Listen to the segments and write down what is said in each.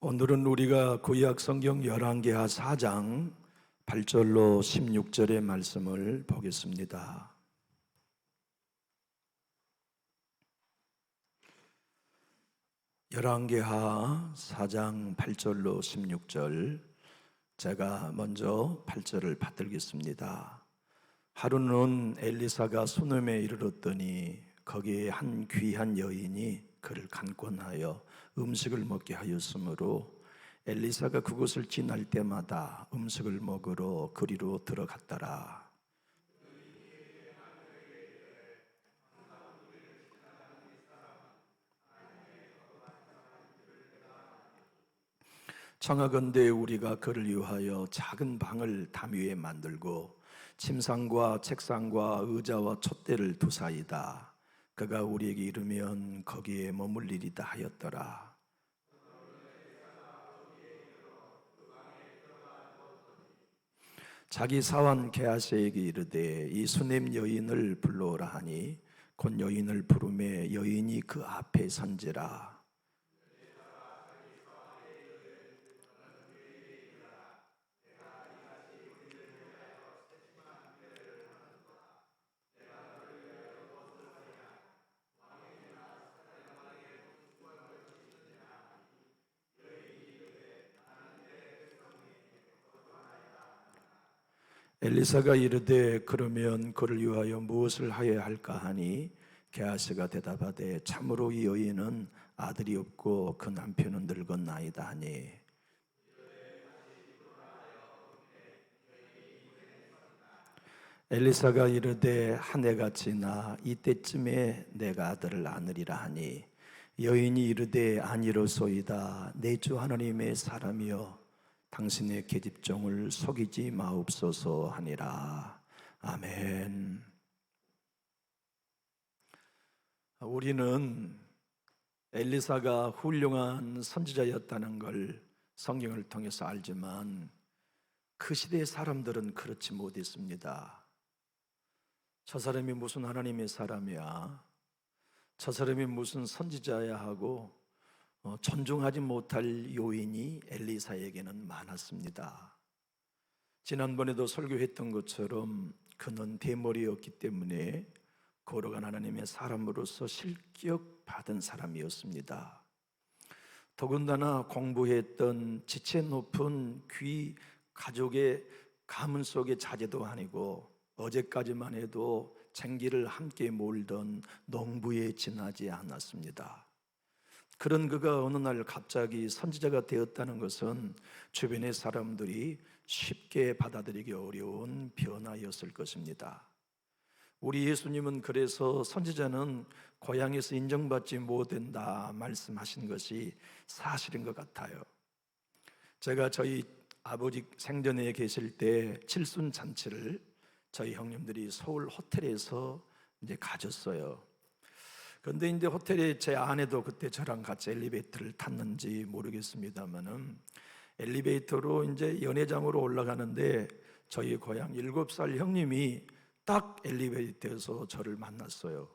오늘은 우리가 구약 성경 열왕기하 4장 8절로 16절의 말씀을 보겠습니다. 열왕기하 4장 8절로 16절, 제가 먼저 8절을 받들겠습니다. 하루는 엘리사가 수넴에 이르렀더니 거기에 한 귀한 여인이 그를 간권하여 음식을 먹게 하였으므로 엘리사가 그곳을 지날 때마다 음식을 먹으러 그리로 들어갔더라. 청하건대 우리가 그를 위하여 작은 방을 담 위에 만들고 침상과 책상과 의자와 촛대를 두사이다. 그가 우리에게 이르면 거기에 머물리리다 하였더라. 자기 사환 게하시에게 이르되 이 수넴 여인을 불러오라 하니 곧 여인을 부르매 여인이 그 앞에 선지라. 엘리사가 이르되 그러면 그를 위하여 무엇을 하여야 할까 하니 게하시가 대답하되 참으로 이 여인은 아들이 없고 그 남편은 늙었나이다 하니 엘리사가 이르되 한 해가 지나 이때쯤에 내가 아들을 낳으리라 하니 여인이 이르되 아니로소이다. 내 주 하나님의 사람이여 당신의 계집종을 속이지 마옵소서 하니라. 아멘. 우리는 엘리사가 훌륭한 선지자였다는 걸 성경을 통해서 알지만 그 시대의 사람들은 그렇지 못했습니다. 저 사람이 무슨 하나님의 사람이야, 저 사람이 무슨 선지자야 하고 존중하지 못할 요인이 엘리사에게는 많았습니다. 지난번에도 설교했던 것처럼 그는 대머리였기 때문에 거룩한 하나님의 사람으로서 실격받은 사람이었습니다. 더군다나 공부했던 지체 높은 귀 가족의 가문 속의 자제도 아니고 어제까지만 해도 생기를 함께 몰던 농부에 지나지 않았습니다. 그런 그가 어느 날 갑자기 선지자가 되었다는 것은 주변의 사람들이 쉽게 받아들이기 어려운 변화였을 것입니다. 우리 예수님은 그래서 선지자는 고향에서 인정받지 못한다 말씀하신 것이 사실인 것 같아요. 제가 저희 아버지 생전에 계실 때 칠순 잔치를 저희 형님들이 서울 호텔에서 이제 가졌어요. 그런데 이제 호텔에 제 아내도 그때 저랑 같이 엘리베이터를 탔는지 모르겠습니다만은 엘리베이터로 이제 연회장으로 올라가는데 저희 고향 7살 형님이 딱 엘리베이터에서 저를 만났어요.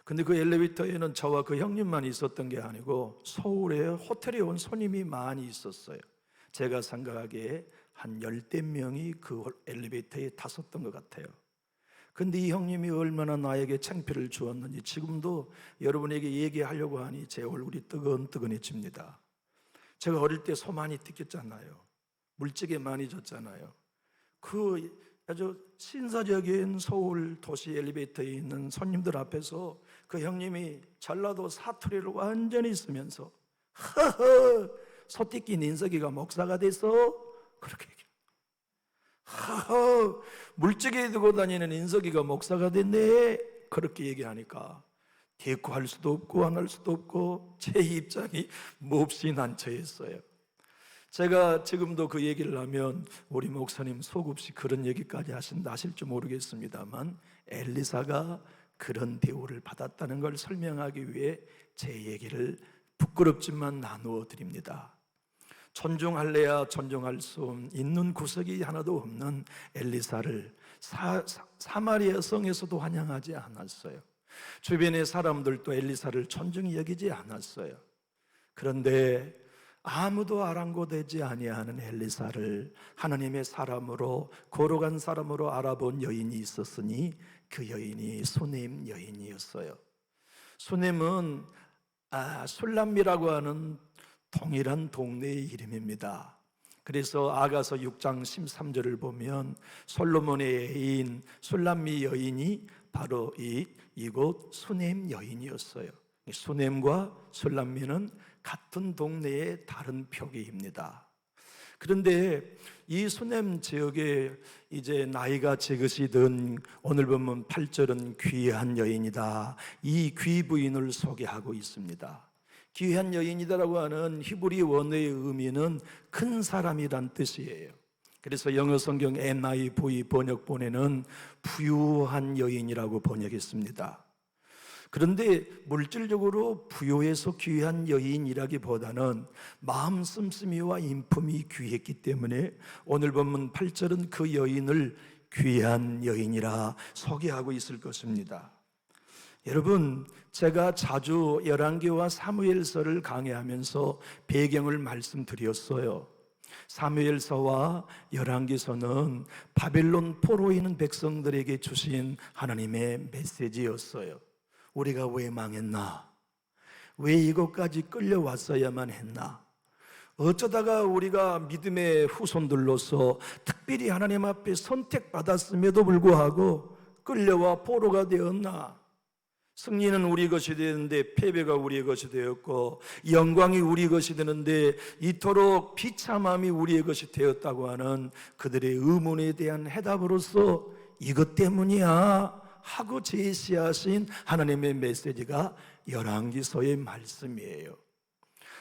근데 그 엘리베이터에는 저와 그 형님만 있었던 게 아니고 서울에 호텔에 온 손님이 많이 있었어요. 제가 생각하기에 한 10대 명이 그 엘리베이터에 탔었던 것 같아요. 근데 이 형님이 얼마나 나에게 창피를 주었는지 지금도 여러분에게 얘기하려고 하니 제 얼굴이 뜨근뜨근해집니다. 제가 어릴 때 소 많이 뜯겼잖아요. 물찌개 많이 줬잖아요. 그 아주 신사적인 서울 도시 엘리베이터에 있는 손님들 앞에서 그 형님이 전라도 사투리를 완전히 쓰면서 허허 소띠끼 닌석이가 목사가 돼서 그렇게 얘기해요. 허허 물찌개 두고 다니는 인석이가 목사가 됐네 그렇게 얘기하니까 대꾸할 수도 없고 안 할 수도 없고 제 입장이 몹시 난처했어요. 제가 지금도 그 얘기를 하면 우리 목사님 속없이 그런 얘기까지 하실지 모르겠습니다만 엘리사가 그런 대우를 받았다는 걸 설명하기 위해 제 얘기를 부끄럽지만 나누어 드립니다. 존중할래야 존중할 수 있는 구석이 하나도 없는 엘리사를 사마리아 성에서도 환영하지 않았어요. 주변의 사람들도 엘리사를 존중히 여기지 않았어요. 그런데 아무도 아랑곳하지 아니하는 엘리사를 하나님의 사람으로, 거룩한 사람으로 알아본 여인이 있었으니 그 여인이 수넴 여인이었어요. 수넴은 술람미라고 하는 동일한 동네의 이름입니다. 그래서 아가서 6장 13절을 보면 솔로몬의 애인 술람미 여인이 바로 이곳 수넴 여인이었어요. 수넴과 술람미는 같은 동네의 다른 표기입니다. 그런데 이 수넴 지역에 이제 나이가 지긋이 든, 오늘 보면 8절은 귀한 여인이다, 이 귀부인을 소개하고 있습니다. 귀한 여인이다라고 하는 히브리 원어의 의미는 큰 사람이란 뜻이에요. 그래서 영어 성경 NIV 번역본에는 부유한 여인이라고 번역했습니다. 그런데 물질적으로 부유해서 귀한 여인이라기보다는 마음 씀씀이와 인품이 귀했기 때문에 오늘 본문 8절은 그 여인을 귀한 여인이라 소개하고 있을 것입니다. 여러분, 제가 자주 열왕기와 사무엘서를 강해하면서 배경을 말씀드렸어요. 사무엘서와 열왕기서는 바벨론 포로에 있는 백성들에게 주신 하나님의 메시지였어요. 우리가 왜 망했나? 왜 이것까지 끌려왔어야만 했나? 어쩌다가 우리가 믿음의 후손들로서 특별히 하나님 앞에 선택받았음에도 불구하고 끌려와 포로가 되었나? 승리는 우리 것이 되는데 패배가 우리의 것이 되었고, 영광이 우리 것이 되는데 이토록 비참함이 우리의 것이 되었다고 하는 그들의 의문에 대한 해답으로서 이것 때문이야 하고 제시하신 하나님의 메시지가 열왕기서의 말씀이에요.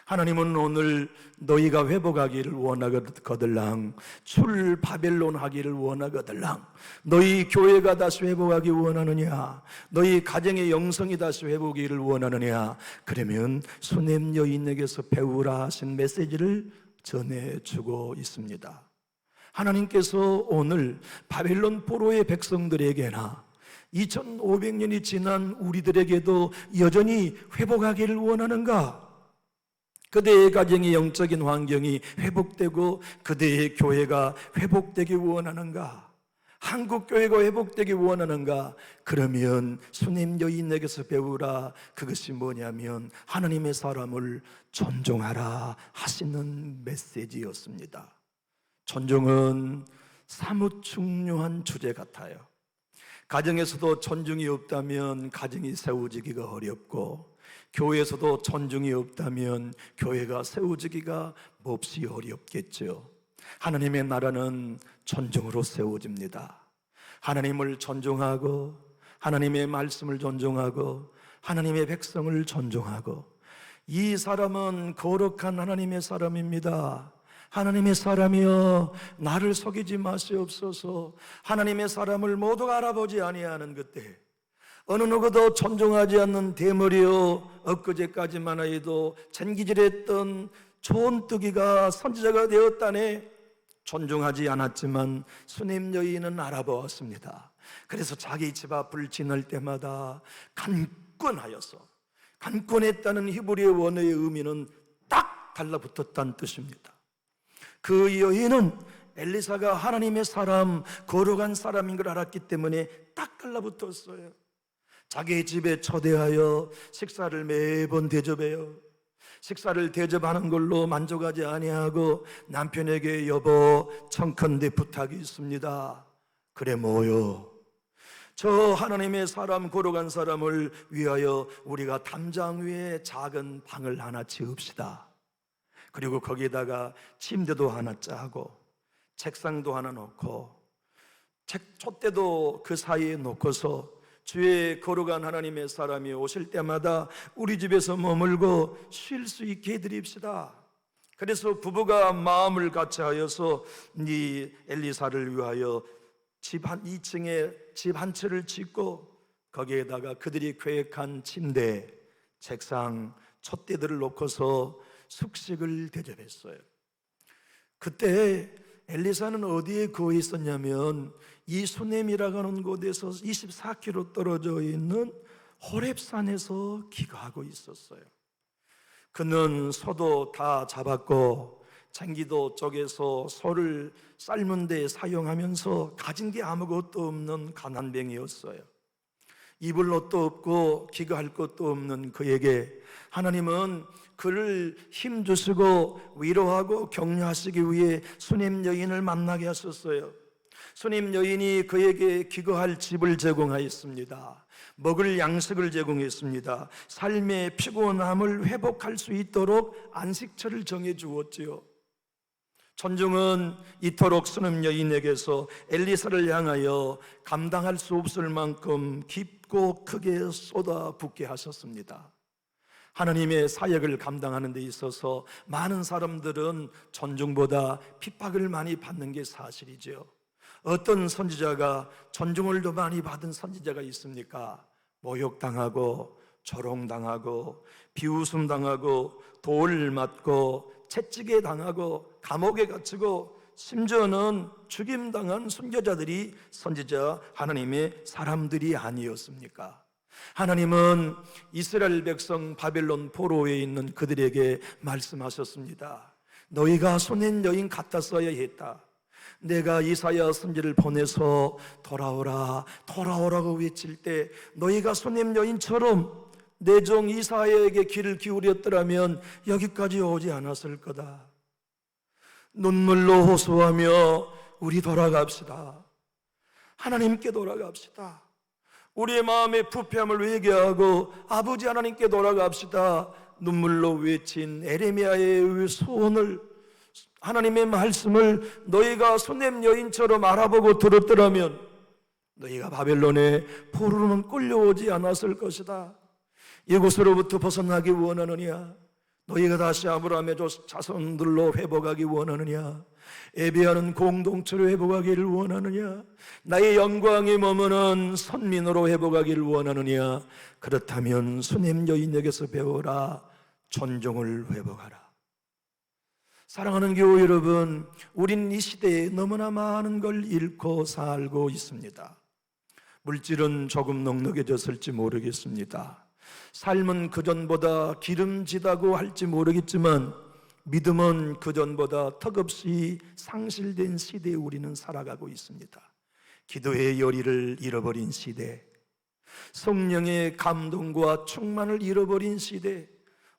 하나님은 오늘 너희가 회복하기를 원하거들랑, 출 바벨론 하기를 원하거들랑, 너희 교회가 다시 회복하기 원하느냐, 너희 가정의 영성이 다시 회복하기를 원하느냐, 그러면 수넴 여인에게서 배우라 하신 메시지를 전해주고 있습니다. 하나님께서 오늘 바벨론 포로의 백성들에게나 2500년이 지난 우리들에게도 여전히 회복하기를 원하는가? 그대의 가정의 영적인 환경이 회복되고 그대의 교회가 회복되기 원하는가? 한국 교회가 회복되기 원하는가? 그러면 수넴 여인에게서 배우라. 그것이 뭐냐면 하나님의 사람을 존중하라 하시는 메시지였습니다. 존중은 사뭇 중요한 주제 같아요. 가정에서도 존중이 없다면 가정이 세워지기가 어렵고, 교회에서도 존중이 없다면 교회가 세워지기가 몹시 어렵겠죠. 하나님의 나라는 존중으로 세워집니다. 하나님을 존중하고, 하나님의 말씀을 존중하고, 하나님의 백성을 존중하고, 이 사람은 거룩한 하나님의 사람입니다. 하나님의 사람이여 나를 속이지 마시옵소서. 하나님의 사람을 모두가 알아보지 아니하는 그때, 어느 누구도 존중하지 않는 대머리요, 엊그제까지만 해도 잔기질했던 촌뜨기가 선지자가 되었다네. 존중하지 않았지만 수넴 여인은 알아보았습니다. 그래서 자기 집 앞을 지날 때마다 간권하여서, 간권했다는 히브리의 원어의 의미는 딱 달라붙었다는 뜻입니다. 그 여인은 엘리사가 하나님의 사람, 거룩한 사람인 걸 알았기 때문에 딱 달라붙었어요. 자기 집에 초대하여 식사를 매번 대접해요. 식사를 대접하는 걸로 만족하지 아니하고 남편에게 여보 청컨대 부탁이 있습니다. 그래 뭐요? 저 하나님의 사람, 거룩한 사람을 위하여 우리가 담장 위에 작은 방을 하나 지읍시다. 그리고 거기에다가 침대도 하나 짜고 책상도 하나 놓고 촛대도 그 사이에 놓고서 주의 거룩한 하나님의 사람이 오실 때마다 우리 집에서 머물고 쉴 수 있게 해드립시다. 그래서 부부가 마음을 같이 하여서 이 엘리사를 위하여 집 한 2층에 집 한 채를 짓고 거기에다가 그들이 계획한 침대, 책상, 촛대들을 놓고서 숙식을 대접했어요. 그때 엘리사는 어디에 거해 있었냐면 이 수넴이라고 하는 곳에서 24km 떨어져 있는 호렙산에서 기거하고 있었어요. 그는 소도 다 잡았고 창기도 쪼개서 소를 삶은 데 사용하면서 가진 게 아무것도 없는 가난뱅이였어요. 입을 옷도 없고 기거할 것도 없는 그에게 하나님은 그를 힘주시고 위로하고 격려하시기 위해 수냄 여인을 만나게 하셨어요. 수냄 여인이 그에게 기거할 집을 제공하였습니다. 먹을 양식을 제공했습니다. 삶의 피곤함을 회복할 수 있도록 안식처를 정해 주었지요. 천중은 이토록 수냄 여인에게서 엘리사를 향하여 감당할 수 없을 만큼 깊고 크게 쏟아붓게 하셨습니다. 하나님의 사역을 감당하는 데 있어서 많은 사람들은 존중보다 핍박을 많이 받는 게 사실이죠. 어떤 선지자가 존중을 더 많이 받은 선지자가 있습니까? 모욕당하고 조롱당하고 비웃음당하고 돌을 맞고 채찍에 당하고 감옥에 갇히고 심지어는 죽임당한 순교자들이 선지자 하나님의 사람들이 아니었습니까? 하나님은 이스라엘 백성 바벨론 포로에 있는 그들에게 말씀하셨습니다. 너희가 손낸 여인 같았어야 했다. 내가 이사야 선지를 보내서 돌아오라 돌아오라고 외칠 때 너희가 손냄 여인처럼 내 종 이사야에게 귀를 기울였더라면 여기까지 오지 않았을 거다. 눈물로 호소하며 우리 돌아갑시다. 하나님께 돌아갑시다. 우리의 마음의 부패함을 회개하고 아버지 하나님께 돌아갑시다. 눈물로 외친 에레미야의 소원을, 하나님의 말씀을 너희가 손냄 여인처럼 알아보고 들었더라면 너희가 바벨론의 포로로는 끌려오지 않았을 것이다. 이곳으로부터 벗어나기 원하느냐? 너희가 다시 아브라함의 자손들로 회복하기 원하느냐? 예배하는 공동체로 회복하기를 원하느냐? 나의 영광에 머무는 선민으로 회복하기를 원하느냐? 그렇다면 수냄 여인에게서 배워라. 존중을 회복하라. 사랑하는 교회 여러분, 우린 이 시대에 너무나 많은 걸 잃고 살고 있습니다. 물질은 조금 넉넉해졌을지 모르겠습니다. 삶은 그전보다 기름지다고 할지 모르겠지만 믿음은 그전보다 턱없이 상실된 시대에 우리는 살아가고 있습니다. 기도의 열의를 잃어버린 시대, 성령의 감동과 충만을 잃어버린 시대,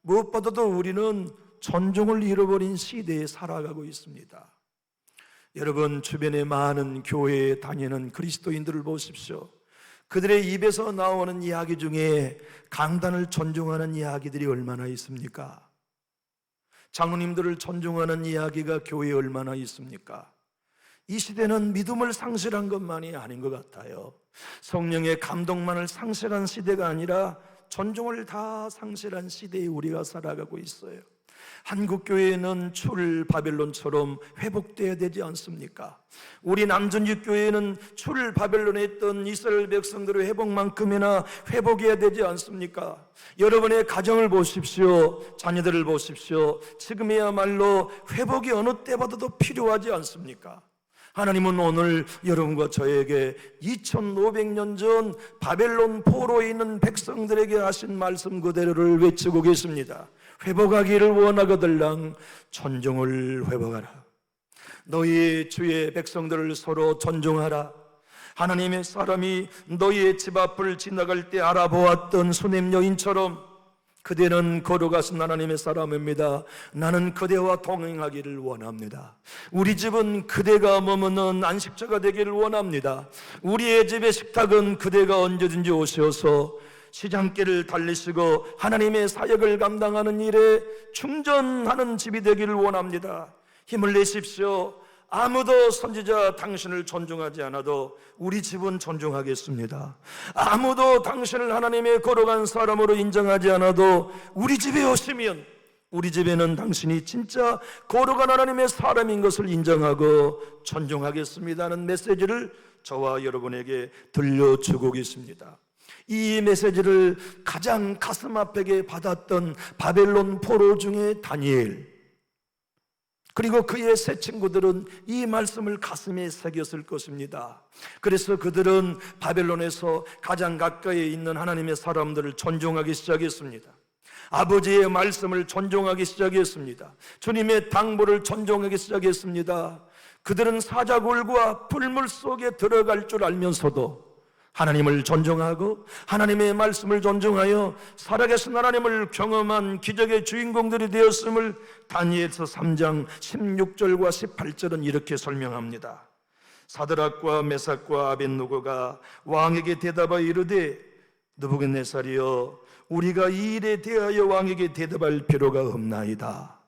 무엇보다도 우리는 존중을 잃어버린 시대에 살아가고 있습니다. 여러분, 주변에 많은 교회에 다니는 그리스도인들을 보십시오. 그들의 입에서 나오는 이야기 중에 강단을 존중하는 이야기들이 얼마나 있습니까? 장로님들을 존중하는 이야기가 교회에 얼마나 있습니까? 이 시대는 믿음을 상실한 것만이 아닌 것 같아요. 성령의 감동만을 상실한 시대가 아니라 존중을 다 상실한 시대에 우리가 살아가고 있어요. 한국 교회는 출 바벨론처럼 회복되어야 되지 않습니까? 우리 남전육 교회는 출 바벨론에 있던 이스라엘 백성들의 회복만큼이나 회복해야 되지 않습니까? 여러분의 가정을 보십시오. 자녀들을 보십시오. 지금이야말로 회복이 어느 때보다도 필요하지 않습니까? 하나님은 오늘 여러분과 저에게 2500년 전 바벨론 포로에 있는 백성들에게 하신 말씀 그대로를 외치고 계십니다. 회복하기를 원하거들랑 존중을 회복하라. 너희 주의 백성들을 서로 존중하라. 하나님의 사람이 너희의 집 앞을 지나갈 때 알아보았던 수냄 여인처럼 그대는 걸어가신 하나님의 사람입니다. 나는 그대와 동행하기를 원합니다. 우리 집은 그대가 머무는 안식처가 되기를 원합니다. 우리의 집의 식탁은 그대가 언제든지 오셔서 시장길을 달리시고 하나님의 사역을 감당하는 일에 충전하는 집이 되기를 원합니다. 힘을 내십시오. 아무도 선지자 당신을 존중하지 않아도 우리 집은 존중하겠습니다. 아무도 당신을 하나님의 걸어간 사람으로 인정하지 않아도 우리 집에 오시면 우리 집에는 당신이 진짜 걸어간 하나님의 사람인 것을 인정하고 존중하겠습니다는 메시지를 저와 여러분에게 들려주고 계십니다. 이 메시지를 가장 가슴 아프게 받았던 바벨론 포로 중에 다니엘, 그리고 그의 세 친구들은 이 말씀을 가슴에 새겼을 것입니다. 그래서 그들은 바벨론에서 가장 가까이 있는 하나님의 사람들을 존중하기 시작했습니다. 아버지의 말씀을 존중하기 시작했습니다. 주님의 당부를 존중하기 시작했습니다. 그들은 사자굴과 불물 속에 들어갈 줄 알면서도 하나님을 존중하고 하나님의 말씀을 존중하여 살아계신 하나님을 경험한 기적의 주인공들이 되었음을 다니엘서 3장 16절과 18절은 이렇게 설명합니다. 사드락과 메삭과 아벳느고가 왕에게 대답하여 이르되 느부갓네살이여, 우리가 이 일에 대하여 왕에게 대답할 필요가 없나이다.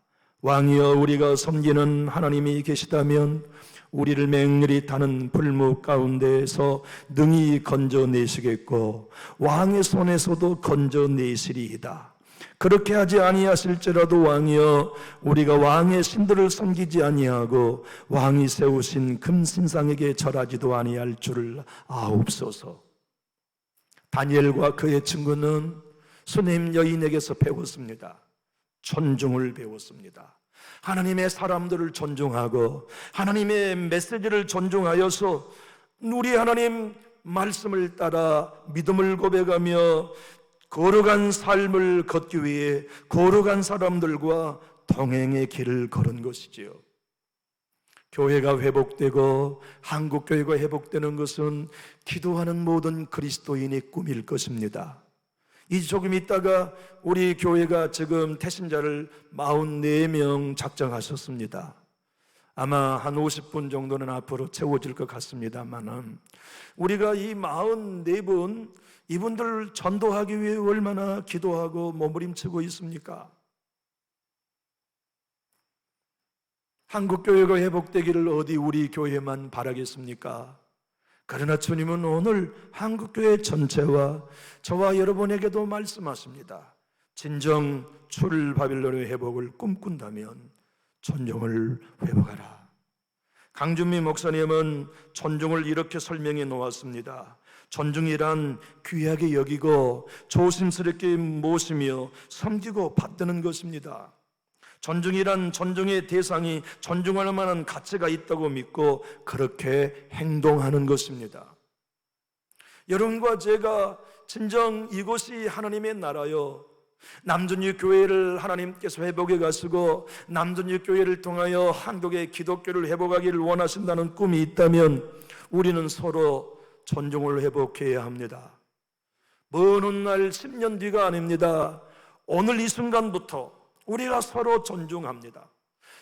왕이여, 우리가 섬기는 하나님이 계시다면 우리를 맹렬히 타는 불무 가운데에서 능히 건져내시겠고 왕의 손에서도 건져내시리이다. 그렇게 하지 아니하실지라도 왕이여, 우리가 왕의 신들을 섬기지 아니하고 왕이 세우신 금신상에게 절하지도 아니할 줄을 아옵소서. 다니엘과 그의 친구는 수네임 여인에게서 배웠습니다. 존중을 배웠습니다. 하나님의 사람들을 존중하고 하나님의 메시지를 존중하여서 우리 하나님 말씀을 따라 믿음을 고백하며 거룩한 삶을 걷기 위해 거룩한 사람들과 동행의 길을 걸은 것이지요. 교회가 회복되고 한국교회가 회복되는 것은 기도하는 모든 그리스도인의 꿈일 것입니다. 이 조금 있다가 우리 교회가 지금 태신자를 44명 작정하셨습니다. 아마 한 50분 정도는 앞으로 채워질 것 같습니다만은 우리가 이 44분 이분들 전도하기 위해 얼마나 기도하고 몸부림치고 있습니까? 한국교회가 회복되기를 어디 우리 교회만 바라겠습니까? 그러나 주님은 오늘 한국교회 전체와 저와 여러분에게도 말씀하십니다. 진정 출 바빌론의 회복을 꿈꾼다면 존중을 회복하라. 강준미 목사님은 존중을 이렇게 설명해 놓았습니다. 존중이란 귀하게 여기고 조심스럽게 모시며 섬기고 받드는 것입니다. 존중이란 존중의 대상이 존중할 만한 가치가 있다고 믿고 그렇게 행동하는 것입니다. 여러분과 제가 진정 이곳이 하나님의 나라요, 남전육 교회를 하나님께서 회복해 가시고 남전육 교회를 통하여 한국의 기독교를 회복하기를 원하신다는 꿈이 있다면 우리는 서로 존중을 회복해야 합니다. 먼 훗날 10년 뒤가 아닙니다. 오늘 이 순간부터 우리가 서로 존중합니다.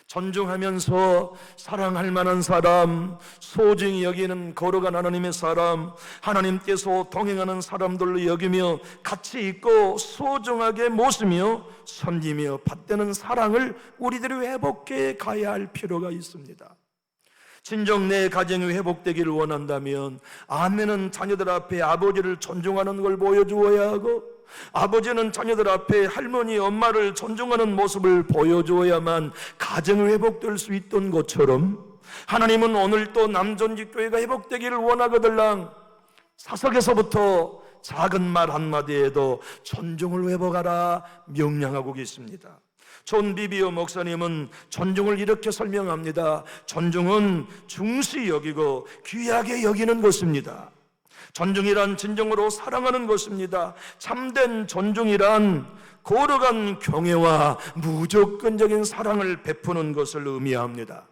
존중하면서 사랑할 만한 사람, 소중히 여기는 거룩한 하나님의 사람, 하나님께서 동행하는 사람들로 여기며 같이 있고 소중하게 모시며 섬기며 받드는 사랑을 우리들이 회복해 가야 할 필요가 있습니다. 진정 내 가정이 회복되기를 원한다면 아내는 자녀들 앞에 아버지를 존중하는 걸 보여주어야 하고, 아버지는 자녀들 앞에 할머니, 엄마를 존중하는 모습을 보여주어야만 가정이 회복될 수 있던 것처럼 하나님은 오늘 또 남전직교회가 회복되기를 원하거들랑 사석에서부터 작은 말 한마디에도 존중을 회복하라 명령하고 계십니다. 존 비비어 목사님은 존중을 이렇게 설명합니다. 존중은 중시 여기고 귀하게 여기는 것입니다. 존중이란 진정으로 사랑하는 것입니다. 참된 존중이란 거룩한 경애와 무조건적인 사랑을 베푸는 것을 의미합니다.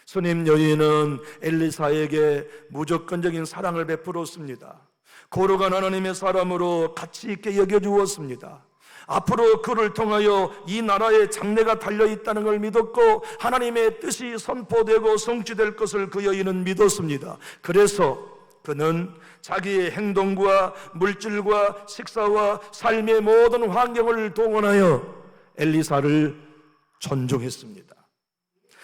스님 여인은 엘리사에게 무조건적인 사랑을 베풀었습니다. 거룩한 하나님의 사람으로 가치 있게 여겨주었습니다. 앞으로 그를 통하여 이 나라에 장래가 달려있다는 걸 믿었고 하나님의 뜻이 선포되고 성취될 것을 그 여인은 믿었습니다. 그래서 그는 자기의 행동과 물질과 식사와 삶의 모든 환경을 동원하여 엘리사를 존중했습니다.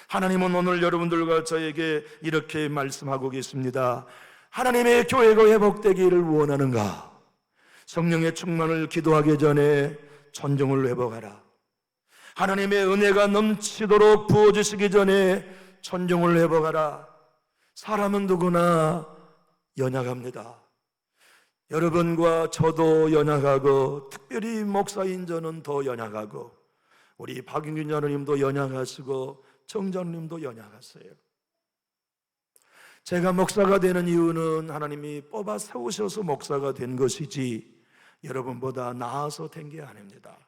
하나님은 오늘 여러분들과 저에게 이렇게 말씀하고 계십니다. 하나님의 교회가 회복되기를 원하는가? 성령의 충만을 기도하기 전에 존중을 회복하라. 하나님의 은혜가 넘치도록 부어주시기 전에 존중을 회복하라. 사람은 누구나 연약합니다. 여러분과 저도 연약하고 특별히 목사인 저는 더 연약하고 우리 박윤균 장로님도 연약하시고 정장로님도 연약하세요. 제가 목사가 되는 이유는 하나님이 뽑아 세우셔서 목사가 된 것이지 여러분보다 나아서 된 게 아닙니다.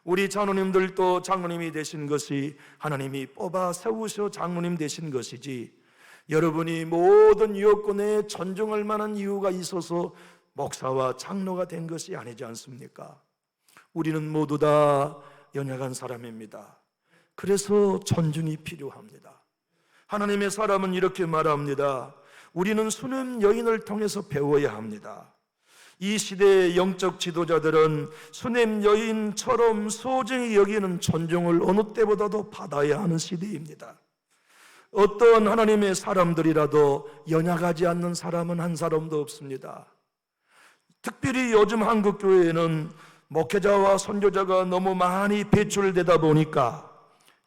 우리 장로님들도 장로님이 되신 것이 하나님이 뽑아 세우셔 장로님 되신 것이지, 여러분이 모든 유업권에 존중할 만한 이유가 있어서 목사와 장로가 된 것이 아니지 않습니까? 우리는 모두 다 연약한 사람입니다. 그래서 존중이 필요합니다. 하나님의 사람은 이렇게 말합니다. 우리는 수냄 여인을 통해서 배워야 합니다. 이 시대의 영적 지도자들은 수냄 여인처럼 소중히 여기는 존중을 어느 때보다도 받아야 하는 시대입니다. 어떤 하나님의 사람들이라도 연약하지 않는 사람은 한 사람도 없습니다. 특별히 요즘 한국교회에는 목회자와 선교자가 너무 많이 배출되다 보니까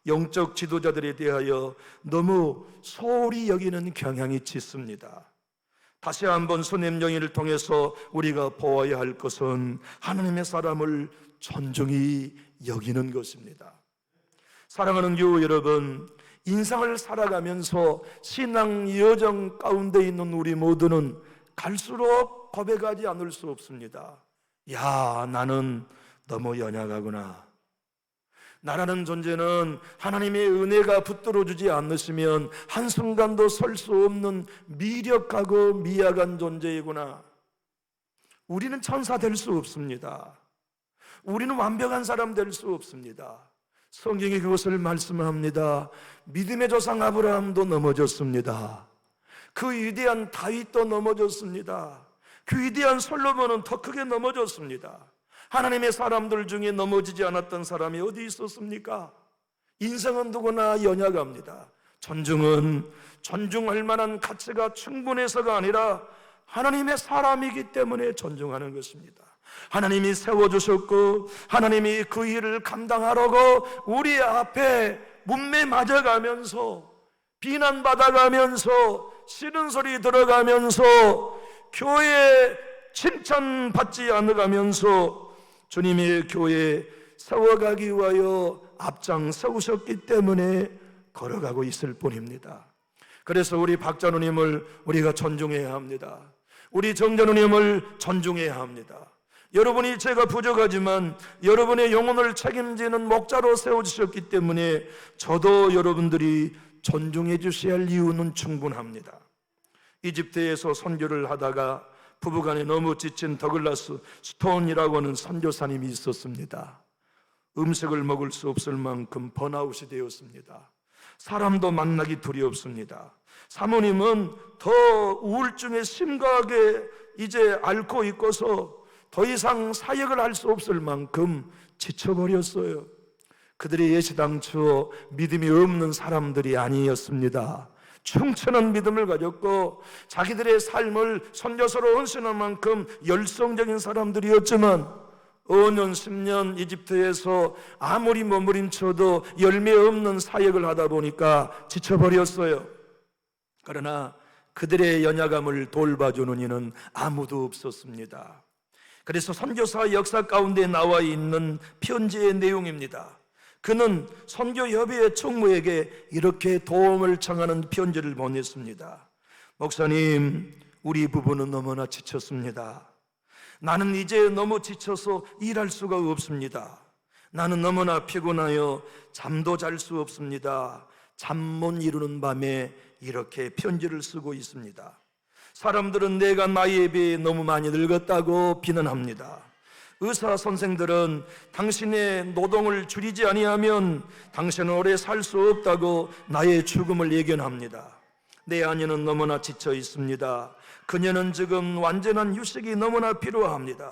영적 지도자들에 대하여 너무 소홀히 여기는 경향이 짙습니다. 다시 한번 수냄 여인을 통해서 우리가 보아야 할 것은 하나님의 사람을 존중히 여기는 것입니다. 사랑하는 교우 여러분, 인생을 살아가면서 신앙 여정 가운데 있는 우리 모두는 갈수록 고백하지 않을 수 없습니다. 야, 나는 너무 연약하구나. 나라는 존재는 하나님의 은혜가 붙들어주지 않으시면 한순간도 설 수 없는 미력하고 미약한 존재이구나. 우리는 천사 될 수 없습니다. 우리는 완벽한 사람 될 수 없습니다. 성경이 그것을 말씀합니다. 믿음의 조상 아브라함도 넘어졌습니다. 그 위대한 다윗도 넘어졌습니다. 그 위대한 솔로몬은 더 크게 넘어졌습니다. 하나님의 사람들 중에 넘어지지 않았던 사람이 어디 있었습니까? 인생은 누구나 연약합니다. 존중은 존중할 만한 가치가 충분해서가 아니라 하나님의 사람이기 때문에 존중하는 것입니다. 하나님이 세워주셨고 하나님이 그 일을 감당하라고 우리 앞에 문매 맞아가면서 비난받아가면서 싫은 소리 들어가면서 교회 칭찬받지 않아가면서 주님의 교회 세워가기 위하여 앞장 세우셨기 때문에 걸어가고 있을 뿐입니다. 그래서 우리 박장로님을 우리가 존중해야 합니다. 우리 정장로님을 존중해야 합니다. 여러분이 제가 부족하지만 여러분의 영혼을 책임지는 목자로 세워주셨기 때문에 저도 여러분들이 존중해 주셔야 할 이유는 충분합니다. 이집트에서 선교를 하다가 부부간에 너무 지친 더글라스 스톤이라고 하는 선교사님이 있었습니다. 음식을 먹을 수 없을 만큼 번아웃이 되었습니다. 사람도 만나기 두렵습니다. 사모님은 더 우울증에 심각하게 이제 앓고 있고서 더 이상 사역을 할 수 없을 만큼 지쳐버렸어요. 그들이 예시당초 믿음이 없는 사람들이 아니었습니다. 충천한 믿음을 가졌고 자기들의 삶을 선교사로 헌신할 만큼 열성적인 사람들이었지만 5년 10년 이집트에서 아무리 머무림쳐도 열매 없는 사역을 하다 보니까 지쳐버렸어요. 그러나 그들의 연약함을 돌봐주는 이는 아무도 없었습니다. 그래서 선교사 역사 가운데 나와 있는 편지의 내용입니다. 그는 선교협의회 총무에게 이렇게 도움을 청하는 편지를 보냈습니다. 목사님, 우리 부부는 너무나 지쳤습니다. 나는 이제 너무 지쳐서 일할 수가 없습니다. 나는 너무나 피곤하여 잠도 잘 수 없습니다. 잠 못 이루는 밤에 이렇게 편지를 쓰고 있습니다. 사람들은 내가 나이에 비해 너무 많이 늙었다고 비난합니다. 의사 선생들은 당신의 노동을 줄이지 아니하면 당신은 오래 살 수 없다고 나의 죽음을 예견합니다. 내 아내는 너무나 지쳐 있습니다. 그녀는 지금 완전한 휴식이 너무나 필요합니다.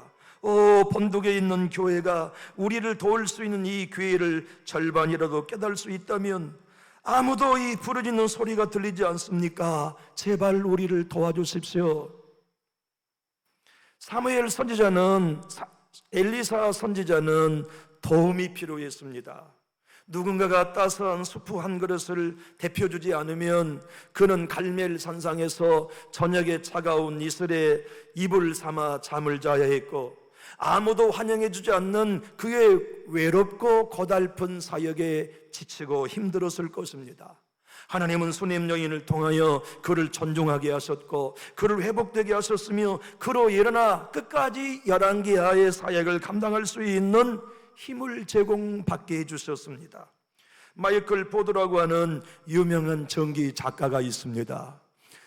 본국에 있는 교회가 우리를 도울 수 있는 이 기회를 절반이라도 깨달을 수 있다면 아무도 이 부르짖는 소리가 들리지 않습니까? 제발 우리를 도와주십시오. 사무엘 선지자는 엘리사 선지자는 도움이 필요했습니다. 누군가가 따스한 수프 한 그릇을 데펴주지 않으면 그는 갈멜 산상에서 저녁에 차가운 이슬에 이불 삼아 잠을 자야 했고 아무도 환영해주지 않는 그의 외롭고 고달픈 사역에 지치고 힘들었을 것입니다. 하나님은 수냄 여인을 통하여 그를 존중하게 하셨고 그를 회복되게 하셨으며 그로 일어나 끝까지 열왕기하의 사역을 감당할 수 있는 힘을 제공받게 해주셨습니다. 마이클 포드라고 하는 유명한 전기 작가가 있습니다.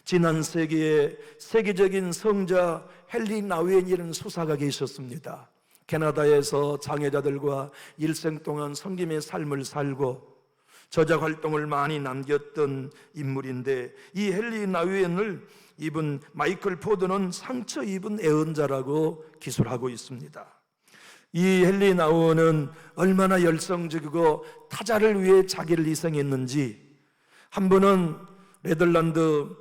지난 세기에 세계적인 성자 헨리 나우엔이라는 수사가 계셨습니다. 캐나다에서 장애자들과 일생 동안 섬김의 삶을 살고 저작 활동을 많이 남겼던 인물인데, 이 헨리 나우엔을 입은 마이클 포드는 상처 입은 애언자라고 기술하고 있습니다. 이 헨리 나우엔은 얼마나 열성적이고 타자를 위해 자기를 희생했는지, 한 번은 네덜란드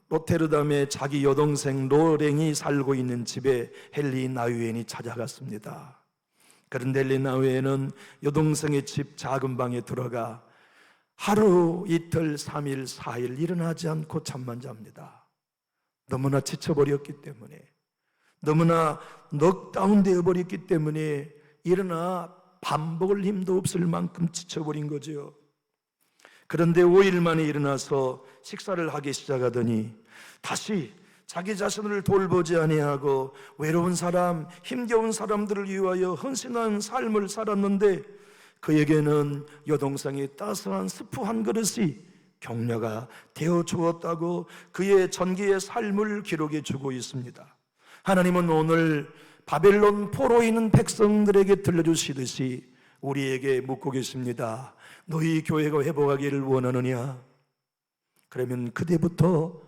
로테르담에 자기 여동생 로랭이 살고 있는 집에 헨리 나우엔이 찾아갔습니다. 그런데 헨리 나우엔은 여동생의 집 작은 방에 들어가 하루, 이틀, 3일, 4일 일어나지 않고 잠만 잡니다. 너무나 지쳐버렸기 때문에, 너무나 넉다운되어 버렸기 때문에 일어나 밥 먹을 힘도 없을 만큼 지쳐버린 거죠. 그런데 5일 만에 일어나서 식사를 하기 시작하더니 다시 자기 자신을 돌보지 아니하고 외로운 사람, 힘겨운 사람들을 위하여 헌신한 삶을 살았는데, 그에게는 여동생이 따스한 스프 한 그릇이 격려가 되어 주었다고 그의 전기의 삶을 기록해 주고 있습니다. 하나님은 오늘 바벨론 포로에 있는 백성들에게 들려주시듯이 우리에게 묻고 계십니다. 너희 교회가 회복하기를 원하느냐? 그러면 그때부터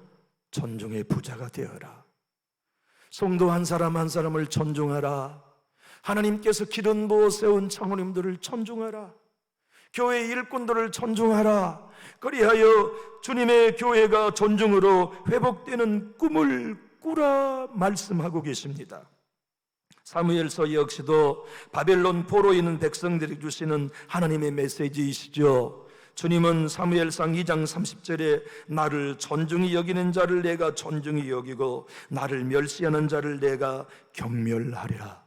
존중의 부자가 되어라. 성도 한 사람 한 사람을 존중하라. 하나님께서 기름 부어 세운 장로님들을 존중하라. 교회 일꾼들을 존중하라. 그리하여 주님의 교회가 존중으로 회복되는 꿈을 꾸라 말씀하고 계십니다. 사무엘서 역시도 바벨론 포로에 있는 백성들이 주시는 하나님의 메시지이시죠. 주님은 사무엘상 2장 30절에 나를 존중히 여기는 자를 내가 존중히 여기고 나를 멸시하는 자를 내가 경멸하리라.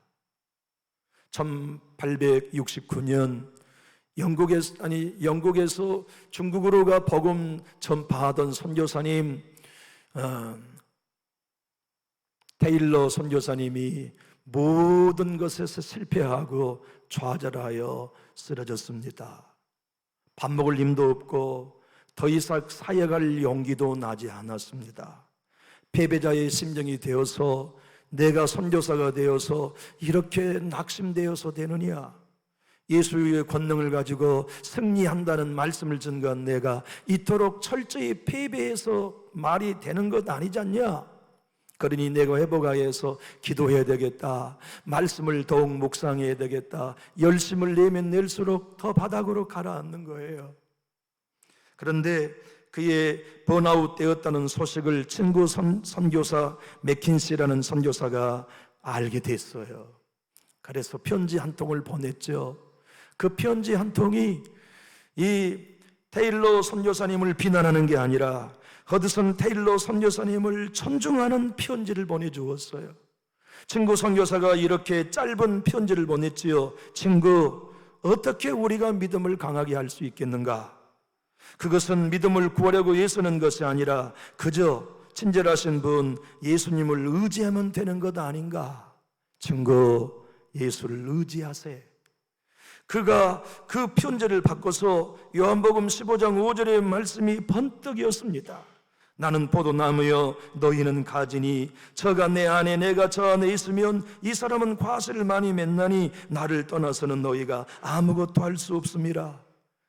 1869년 영국에서 중국으로가 복음 전파하던 선교사님 테일러 선교사님이 모든 것에서 실패하고 좌절하여 쓰러졌습니다. 밥 먹을 힘도 없고 더 이상 사역할 용기도 나지 않았습니다. 패배자의 심정이 되어서 내가 선교사가 되어서 이렇게 낙심되어서 되느냐? 예수의 권능을 가지고 승리한다는 말씀을 증거한 내가 이토록 철저히 패배해서 말이 되는 것 아니지 않냐? 그러니 내가 회복하여서 기도해야 되겠다. 말씀을 더욱 묵상해야 되겠다. 열심을 내면 낼수록 더 바닥으로 가라앉는 거예요. 그런데 그의 번아웃 되었다는 소식을 친구 선교사 맥킨시라는 선교사가 알게 됐어요. 그래서 편지 한 통을 보냈죠. 그 편지 한 통이 이 테일러 선교사님을 비난하는 게 아니라 허드슨 테일러 선교사님을 존중하는 편지를 보내주었어요. 친구 선교사가 이렇게 짧은 편지를 보냈지요. 친구, 어떻게 우리가 믿음을 강하게 할 수 있겠는가? 그것은 믿음을 구하려고 애쓰는 것이 아니라 그저 친절하신 분 예수님을 의지하면 되는 것 아닌가? 친구, 예수를 의지하세요. 그가 그 편지를 바꿔서 요한복음 15장 5절의 말씀이 번뜩이었습니다. 나는 포도나무여 너희는 가지니 저가 내 안에 내가 저 안에 있으면 이 사람은 과실을 많이 맺나니 나를 떠나서는 너희가 아무것도 할 수 없음이라.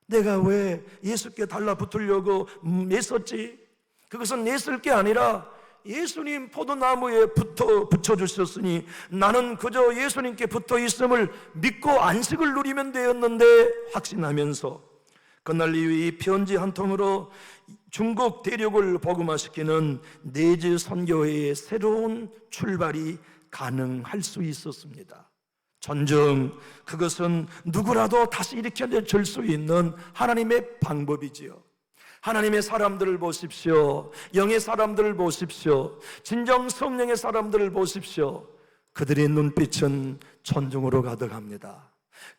내가 왜 예수께 달라붙으려고 애썼지? 그것은 애쓸 게 아니라 예수님 포도나무에 붙여주셨으니 나는 그저 예수님께 붙어 있음을 믿고 안식을 누리면 되었는데 확신하면서 그날 이후 이 편지 한 통으로 중국 대륙을 복음화시키는 네즈 선교회의 새로운 출발이 가능할 수 있었습니다. 존중, 그것은 누구라도 다시 일으켜줄 수 있는 하나님의 방법이지요. 하나님의 사람들을 보십시오. 영의 사람들을 보십시오. 진정 성령의 사람들을 보십시오. 그들의 눈빛은 존중으로 가득합니다.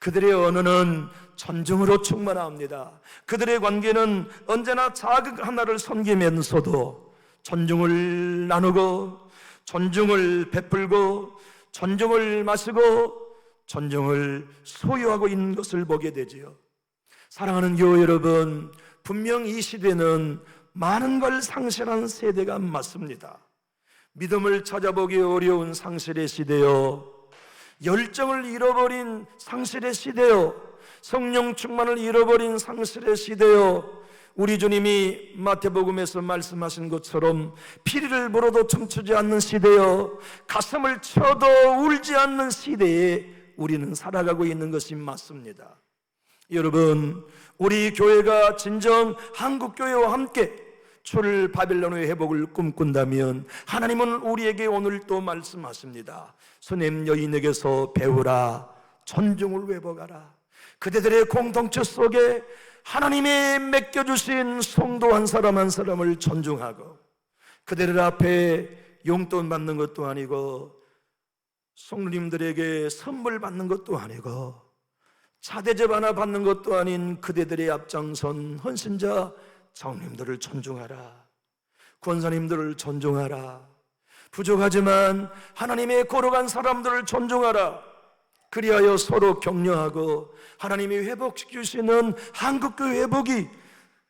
그들의 언어는 존중으로 충만합니다. 그들의 관계는 언제나 자극 하나를 섬기면서도 존중을 나누고 존중을 베풀고 존중을 마시고 존중을 소유하고 있는 것을 보게 되지요. 사랑하는 교회 여러분, 분명 이 시대는 많은 걸 상실한 세대가 맞습니다. 믿음을 찾아보기 어려운 상실의 시대요, 열정을 잃어버린 상실의 시대요, 성령 충만을 잃어버린 상실의 시대요, 우리 주님이 마태복음에서 말씀하신 것처럼 피리를 불어도 춤추지 않는 시대요, 가슴을 쳐도 울지 않는 시대에 우리는 살아가고 있는 것이 맞습니다. 여러분, 우리 교회가 진정 한국교회와 함께 출 바빌론의 회복을 꿈꾼다면 하나님은 우리에게 오늘 또 말씀하십니다. 수냄 여인에게서 배우라, 존중을 회복하라. 그대들의 공동체 속에 하나님이 맡겨주신 성도 한 사람 한 사람을 존중하고, 그대들 앞에 용돈 받는 것도 아니고 성도님들에게 선물 받는 것도 아니고 차대접 하나 받는 것도 아닌 그대들의 앞장선 헌신자 장로님들을 존중하라. 권사님들을 존중하라. 부족하지만 하나님의 거룩한 사람들을 존중하라. 그리하여 서로 격려하고 하나님이 회복시키시는 한국교회 회복이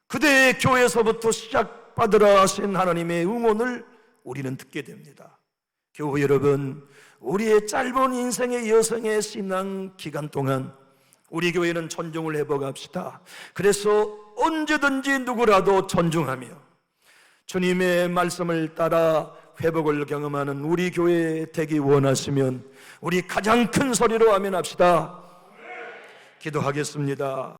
그대의 교회에서부터 시작받으라 하신 하나님의 응원을 우리는 듣게 됩니다. 교회 여러분, 우리의 짧은 인생의 여성의 신앙 기간 동안 우리 교회는 존중을 회복합시다. 그래서 언제든지 누구라도 존중하며 주님의 말씀을 따라 회복을 경험하는 우리 교회 되기 원하시면 우리 가장 큰 소리로 아멘합시다. 기도하겠습니다.